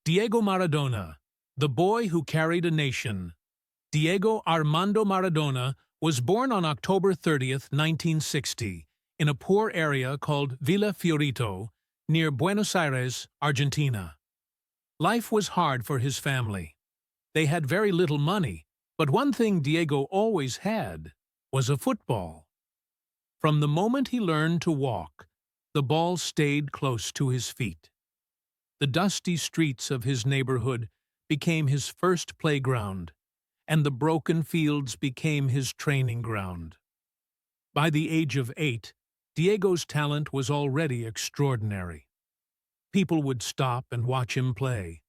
Diego Maradona, the boy who carried a nation. Diego Armando Maradona was born on October 30th, 1960, in a poor area called Villa Fiorito, near Buenos Aires, Argentina. Life was hard for his family. They had very little money, but one thing Diego always had was a football. From the moment he learned to walk, the ball stayed close to his feet. The dusty streets of his neighborhood became his first playground, and the broken fields became his training ground. By the age of 8, Diego's talent was already extraordinary. People would stop and watch him play,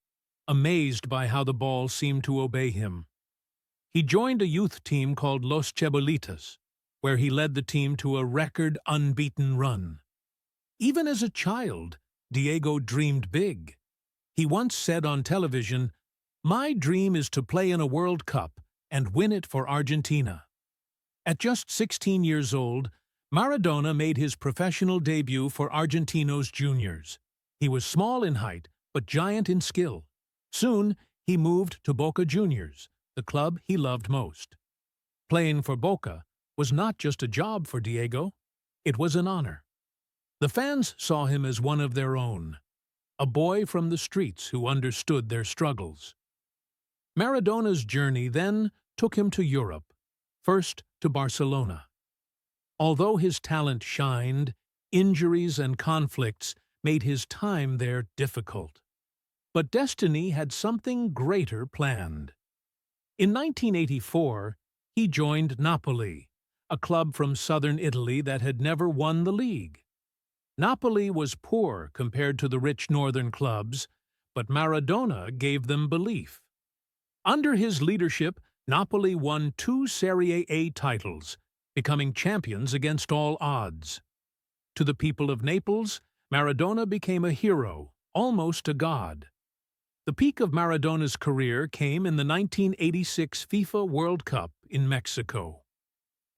amazed by how the ball seemed to obey him. He joined a youth team called Los Cebolitas, where he led the team to a record unbeaten run. Even as a child, Diego dreamed big. He once said on television, "My dream is to play in a World Cup and win it for Argentina." At just 16 years old, Maradona made his professional debut for Argentinos Juniors. He was small in height, but giant in skill. Soon, he moved to Boca Juniors, the club he loved most. Playing for Boca was not just a job for Diego, it was an honor. The fans saw him as one of their own, a boy from the streets who understood their struggles. Maradona's journey then took him to Europe, first to Barcelona. Although his talent shined, injuries and conflicts made his time there difficult. But destiny had something greater planned. In 1984, he joined Napoli, a club from southern Italy that had never won the league. Napoli was poor compared to the rich northern clubs, but Maradona gave them belief. Under his leadership, Napoli won 2 Serie A titles, becoming champions against all odds. To the people of Naples, Maradona became a hero, almost a god. The peak of Maradona's career came in the 1986 FIFA World Cup in Mexico.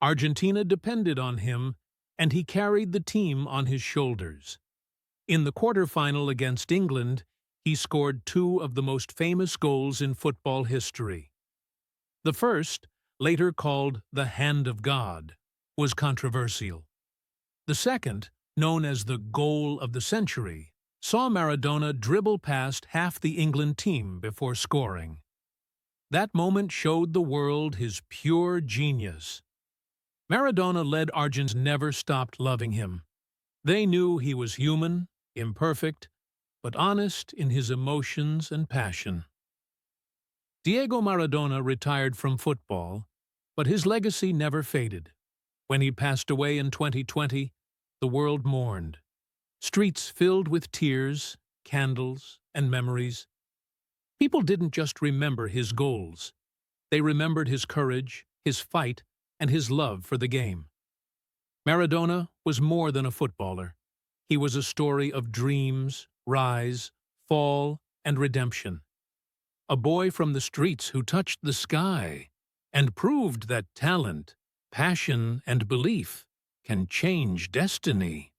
Argentina depended on him, and he carried the team on his shoulders. In the quarterfinal against England, he scored 2 of the most famous goals in football history. The first, later called the Hand of God, was controversial. The second, known as the Goal of the Century, saw Maradona dribble past half the England team before scoring. That moment showed the world his pure genius. Maradona led Argentines never stopped loving him. They knew he was human, imperfect, but honest in his emotions and passion. Diego Maradona retired from football, but his legacy never faded. When he passed away in 2020, the world mourned. Streets filled with tears, candles, and memories. People didn't just remember his goals. They remembered his courage, his fight, and his love for the game. Maradona was more than a footballer. He was a story of dreams, rise, fall, and redemption. A boy from the streets who touched the sky and proved that talent, passion, and belief can change destiny.